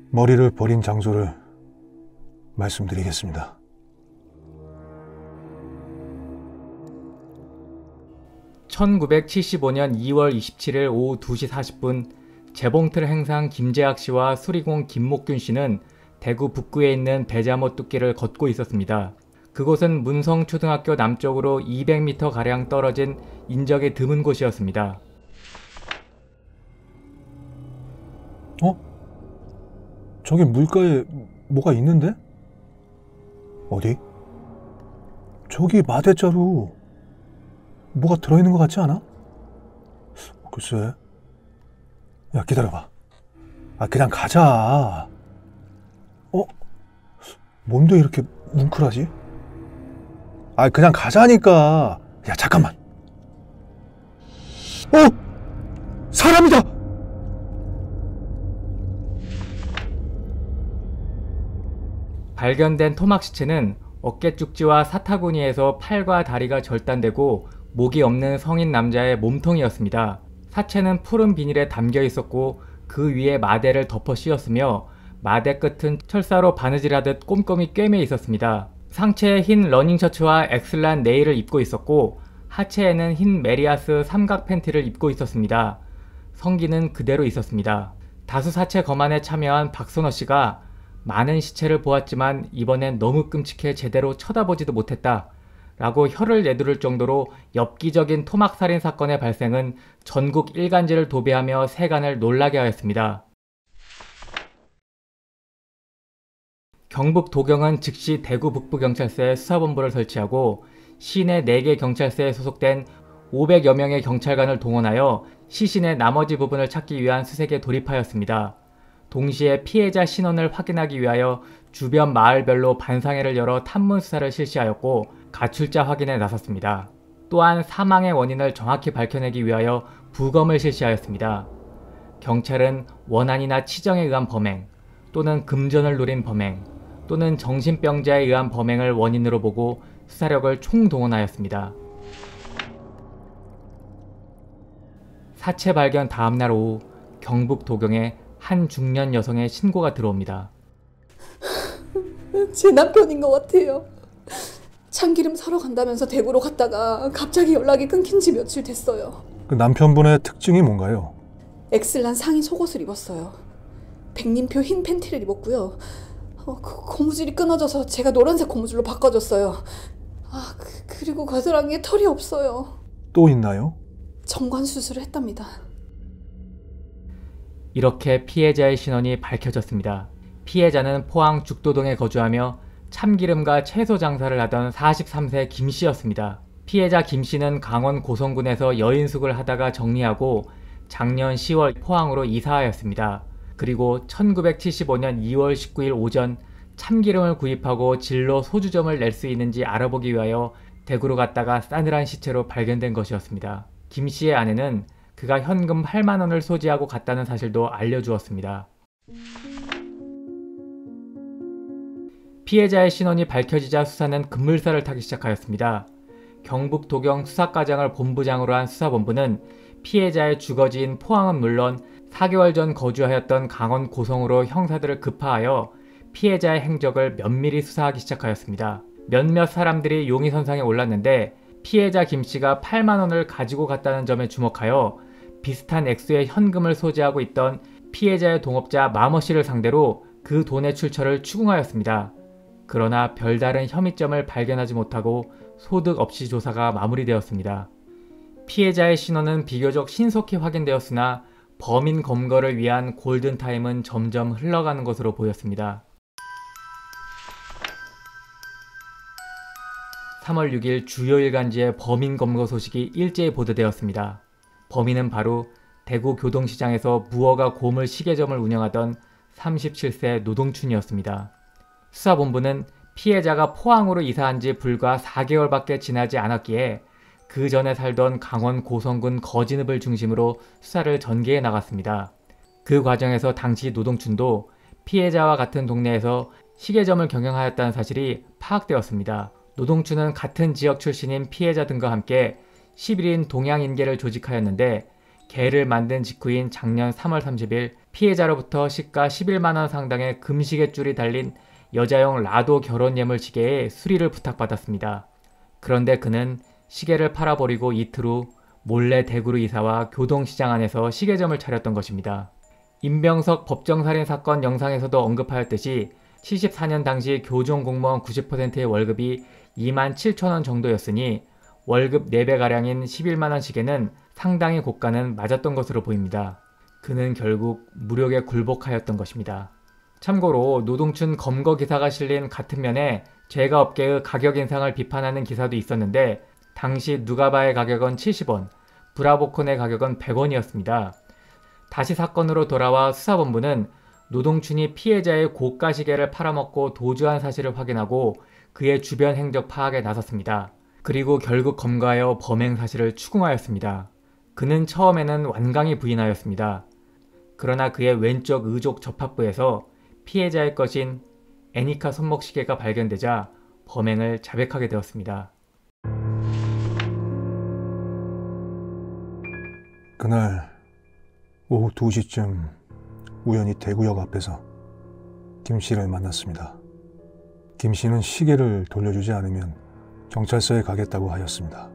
머리를 버린 장소를 말씀드리겠습니다. (1975년 2월 27일) 오후 2시 40분 재봉틀 행상 김재학 씨와 수리공 김목균 씨는 대구 북구에 있는 배자모 뚝길을 걷고 있었습니다. 그곳은 문성초등학교 남쪽으로 200m가량 떨어진 인적이 드문 곳이었습니다. 저기 물가에 뭐가 있는데? 어디? 저기 마대자루 뭐가 들어있는 것 같지 않아? 글쎄. 야, 기다려봐. 그냥 가자. 뭔데 이렇게 뭉클하지? 그냥 가자니까. 야, 잠깐만. 사람이다! 발견된 토막 시체는 어깨 쪽지와 사타구니에서 팔과 다리가 절단되고 목이 없는 성인 남자의 몸통이었습니다. 사체는 푸른 비닐에 담겨 있었고 그 위에 마대를 덮어 씌웠으며 마대 끝은 철사로 바느질하듯 꼼꼼히 꿰매 있었습니다. 상체에 흰 러닝셔츠와 엑슬란 네일을 입고 있었고 하체에는 흰 메리아스 삼각 팬티를 입고 있었습니다. 성기는 그대로 있었습니다. 다수 사체 검안에 참여한 박선호 씨가 많은 시체를 보았지만 이번엔 너무 끔찍해 제대로 쳐다보지도 못했다 라고 혀를 내두를 정도로 엽기적인 토막살인 사건의 발생은 전국 일간지를 도배하며 세간을 놀라게 하였습니다. 경북 도경은 즉시 대구 북부경찰서에 수사본부를 설치하고 시내 4개 경찰서에 소속된 500여 명의 경찰관을 동원하여 시신의 나머지 부분을 찾기 위한 수색에 돌입하였습니다. 동시에 피해자 신원을 확인하기 위하여 주변 마을별로 반상회를 열어 탐문 수사를 실시하였고 가출자 확인에 나섰습니다. 또한 사망의 원인을 정확히 밝혀내기 위하여 부검을 실시하였습니다. 경찰은 원한이나 치정에 의한 범행 또는 금전을 노린 범행 또는 정신병자에 의한 범행을 원인으로 보고 수사력을 총동원하였습니다. 사체 발견 다음날 오후 경북 도경에 한 중년 여성의 신고가 들어옵니다. 제 남편인 것 같아요. 참기름 사러 간다면서 대구로 갔다가 갑자기 연락이 끊긴 지 며칠 됐어요. 그 남편분의 특징이 뭔가요? 엑슬란 상의 속옷을 입었어요. 백림표 흰 팬티를 입었고요. 그 고무줄이 끊어져서 제가 노란색 고무줄로 바꿔줬어요. 그리고 겨드랑이에 털이 없어요. 또 있나요? 정관 수술을 했답니다. 이렇게 피해자의 신원이 밝혀졌습니다. 피해자는 포항 죽도동에 거주하며 참기름과 채소 장사를 하던 43세 김씨였습니다. 피해자 김씨는 강원 고성군에서 여인숙을 하다가 정리하고 작년 10월 포항으로 이사하였습니다. 그리고 1975년 2월 19일 오전 참기름을 구입하고 진로 소주점을 낼 수 있는지 알아보기 위하여 대구로 갔다가 싸늘한 시체로 발견된 것이었습니다. 김씨의 아내는 그가 현금 8만원을 소지하고 갔다는 사실도 알려주었습니다. 피해자의 신원이 밝혀지자 수사는 급물살을 타기 시작하였습니다. 경북 도경 수사과장을 본부장으로 한 수사본부는 피해자의 주거지인 포항은 물론 4개월 전 거주하였던 강원 고성으로 형사들을 급파하여 피해자의 행적을 면밀히 수사하기 시작하였습니다. 몇몇 사람들이 용의선상에 올랐는데 피해자 김씨가 8만원을 가지고 갔다는 점에 주목하여 비슷한 액수의 현금을 소지하고 있던 피해자의 동업자 마머씨를 상대로 그 돈의 출처를 추궁하였습니다. 그러나 별다른 혐의점을 발견하지 못하고 소득 없이 조사가 마무리되었습니다. 피해자의 신원은 비교적 신속히 확인되었으나 범인 검거를 위한 골든타임은 점점 흘러가는 것으로 보였습니다. 3월 6일 주요 일간지에 범인 검거 소식이 일제히 보도되었습니다. 범인은 바로 대구 교동시장에서 무허가 고물 시계점을 운영하던 37세 노동춘이었습니다. 수사본부는 피해자가 포항으로 이사한 지 불과 4개월밖에 지나지 않았기에 그 전에 살던 강원 고성군 거진읍을 중심으로 수사를 전개해 나갔습니다. 그 과정에서 당시 노동춘도 피해자와 같은 동네에서 시계점을 경영하였다는 사실이 파악되었습니다. 노동춘은 같은 지역 출신인 피해자 등과 함께 11인 동양인계를 조직하였는데 개를 만든 직후인 작년 3월 30일 피해자로부터 시가 11만 원 상당의 금시계줄이 달린 여자용 라도 결혼 예물 시계의 수리를 부탁받았습니다. 그런데 그는 시계를 팔아버리고 이틀 후 몰래 대구로 이사와 교동시장 안에서 시계점을 차렸던 것입니다. 임병석 법정살인 사건 영상에서도 언급하였듯이 74년 당시 교종 공무원 90%의 월급이 2만 7천 원 정도였으니 월급 4배가량인 11만원 시계는 상당히 고가는 맞았던 것으로 보입니다. 그는 결국 무력에 굴복하였던 것입니다. 참고로 노동춘 검거 기사가 실린 같은 면에 제가 업계의 가격 인상을 비판하는 기사도 있었는데 당시 누가바의 가격은 70원, 브라보콘의 가격은 100원이었습니다. 다시 사건으로 돌아와 수사본부는 노동춘이 피해자의 고가 시계를 팔아먹고 도주한 사실을 확인하고 그의 주변 행적 파악에 나섰습니다. 그리고 결국 검거하여 범행 사실을 추궁하였습니다. 그는 처음에는 완강히 부인하였습니다. 그러나 그의 왼쪽 의족 접합부에서 피해자의 것인 애니카 손목시계가 발견되자 범행을 자백하게 되었습니다. 그날 오후 2시쯤 우연히 대구역 앞에서 김 씨를 만났습니다. 김 씨는 시계를 돌려주지 않으면 경찰서에 가겠다고 하였습니다.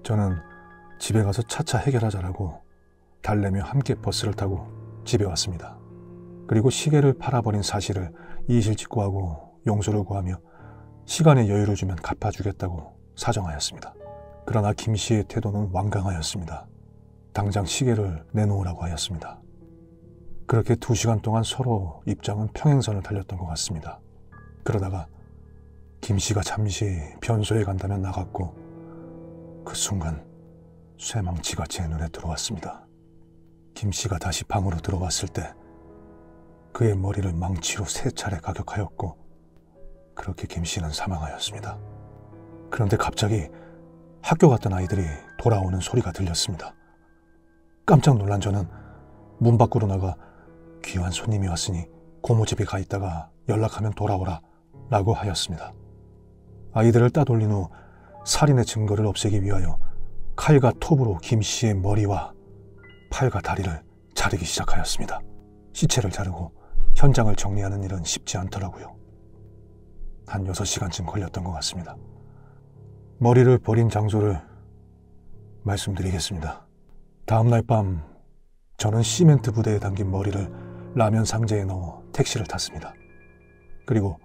저는 집에 가서 차차 해결하자라고 달래며 함께 버스를 타고 집에 왔습니다. 그리고 시계를 팔아버린 사실을 이실직고하고 용서를 구하며 시간의 여유를 주면 갚아주겠다고 사정하였습니다. 그러나 김 씨의 태도는 완강하였습니다. 당장 시계를 내놓으라고 하였습니다. 그렇게 2시간 동안 서로 입장은 평행선을 달렸던 것 같습니다. 그러다가 김 씨가 잠시 변소에 간다면 나갔고 그 순간 쇠망치가 제 눈에 들어왔습니다. 김 씨가 다시 방으로 들어왔을 때 그의 머리를 망치로 3차례 가격하였고 그렇게 김 씨는 사망하였습니다. 그런데 갑자기 학교 갔던 아이들이 돌아오는 소리가 들렸습니다. 깜짝 놀란 저는 문 밖으로 나가 귀한 손님이 왔으니 고모집에 가 있다가 연락하면 돌아오라 라고 하였습니다. 아이들을 따돌린 후 살인의 증거를 없애기 위하여 칼과 톱으로 김 씨의 머리와 팔과 다리를 자르기 시작하였습니다. 시체를 자르고 현장을 정리하는 일은 쉽지 않더라고요. 한 6시간쯤 걸렸던 것 같습니다. 머리를 버린 장소를 말씀드리겠습니다. 다음날 밤 저는 시멘트 부대에 담긴 머리를 라면 상자에 넣어 택시를 탔습니다. 그리고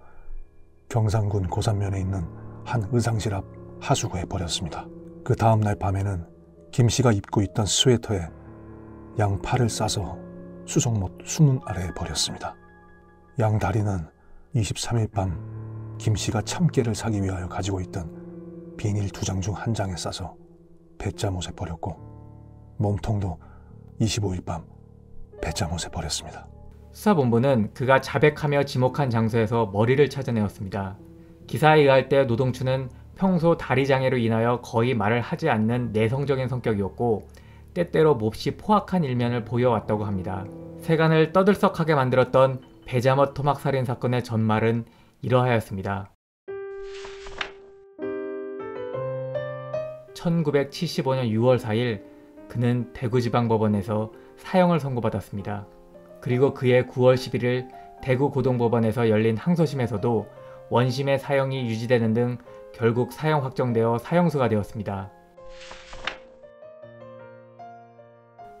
경상군 고산면에 있는 한 의상실 앞 하수구에 버렸습니다. 그 다음날 밤에는 김 씨가 입고 있던 스웨터에 양 팔을 싸서 수송못 수문 아래에 버렸습니다. 양 다리는 23일 밤 김 씨가 참깨를 사기 위하여 가지고 있던 비닐 2장 중 1장에 싸서 뱃자못에 버렸고 몸통도 25일 밤 뱃자못에 버렸습니다. 수사본부는 그가 자백하며 지목한 장소에서 머리를 찾아내었습니다. 기사에 의할 때 노동춘은 평소 다리 장애로 인하여 거의 말을 하지 않는 내성적인 성격이었고 때때로 몹시 포악한 일면을 보여왔다고 합니다. 세간을 떠들썩하게 만들었던 배자멋 토막살인 사건의 전말은 이러하였습니다. 1975년 6월 4일 그는 대구지방법원에서 사형을 선고받았습니다. 그리고 그해 9월 11일 대구고동법원에서 열린 항소심에서도 원심의 사형이 유지되는 등 결국 사형 확정되어 사형수가 되었습니다.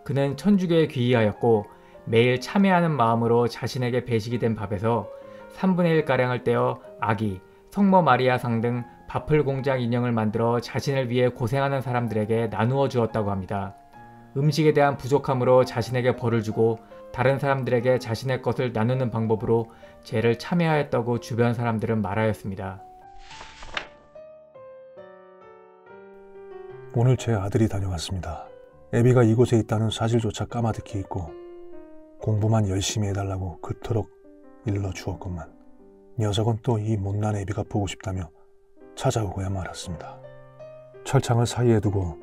그는 천주교에 귀의하였고 매일 참회하는 마음으로 자신에게 배식이 된 밥에서 3분의 1가량을 떼어 아기, 성모 마리아상 등 밥풀 공장 인형을 만들어 자신을 위해 고생하는 사람들에게 나누어 주었다고 합니다. 음식에 대한 부족함으로 자신에게 벌을 주고 다른 사람들에게 자신의 것을 나누는 방법으로 죄를 참회하였다고 주변 사람들은 말하였습니다. 오늘 제 아들이 다녀갔습니다. 애비가 이곳에 있다는 사실조차 까마득히 잊고 공부만 열심히 해달라고 그토록 일러주었건만 녀석은 또 이 못난 애비가 보고 싶다며 찾아오고야 말았습니다. 철창을 사이에 두고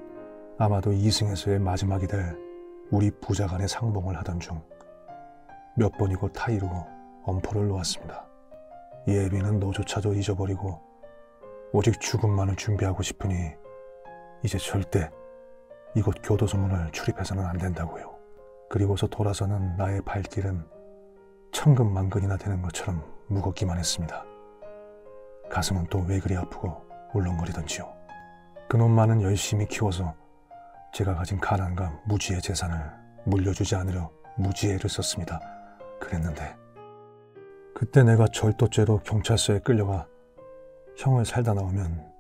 아마도 이승에서의 마지막이 될 우리 부자 간의 상봉을 하던 중 몇 번이고 타이르고 엄포를 놓았습니다. 이 애비는 너조차도 잊어버리고 오직 죽음만을 준비하고 싶으니 이제 절대 이곳 교도소문을 출입해서는 안 된다고요. 그리고서 돌아서는 나의 발길은 천근만근이나 되는 것처럼 무겁기만 했습니다. 가슴은 또 왜 그리 아프고 울렁거리던지요. 그놈만은 열심히 키워서 제가 가진 가난과 무지의 재산을 물려주지 않으려 무지혜를 썼습니다. 그랬는데 그때 내가 절도죄로 경찰서에 끌려가 형을 살다 나오면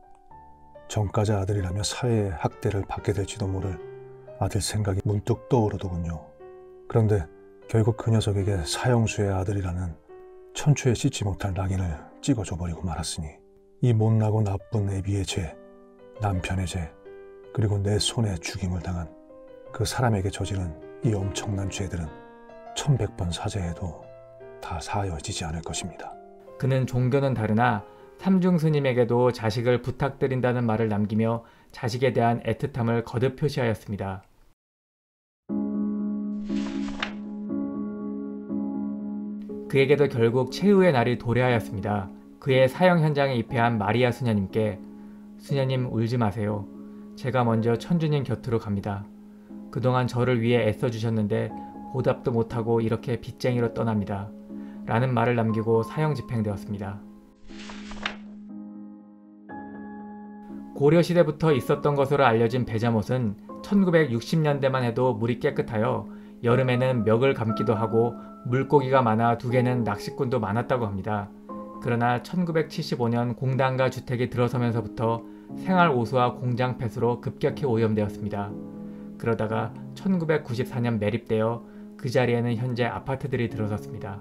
전과자 아들이라며 사회의 학대를 받게 될지도 모를 아들 생각이 문득 떠오르더군요. 그런데 결국 그 녀석에게 사형수의 아들이라는 천추에 씻지 못할 낙인을 찍어줘버리고 말았으니 이 못나고 나쁜 애비의 죄, 남편의 죄, 그리고 내 손에 죽임을 당한 그 사람에게 저지른 이 엄청난 죄들은 1100번 사죄해도 다 사여지지 않을 것입니다. 그는 종교는 다르나 삼중 스님에게도 자식을 부탁드린다는 말을 남기며 자식에 대한 애틋함을 거듭 표시하였습니다. 그에게도 결국 최후의 날이 도래하였습니다. 그의 사형 현장에 입회한 마리아 수녀님께 수녀님 울지 마세요. 제가 먼저 천주님 곁으로 갑니다. 그동안 저를 위해 애써주셨는데 보답도 못하고 이렇게 빚쟁이로 떠납니다. 라는 말을 남기고 사형 집행되었습니다. 고려시대부터 있었던 것으로 알려진 배자못은 1960년대만 해도 물이 깨끗하여 여름에는 멱을 감기도 하고 물고기가 많아 두개는 낚시꾼도 많았다고 합니다. 그러나 1975년 공단과 주택이 들어서면서부터 생활오수와 공장 폐수로 급격히 오염되었습니다. 그러다가 1994년 매립되어 그 자리에는 현재 아파트들이 들어섰습니다.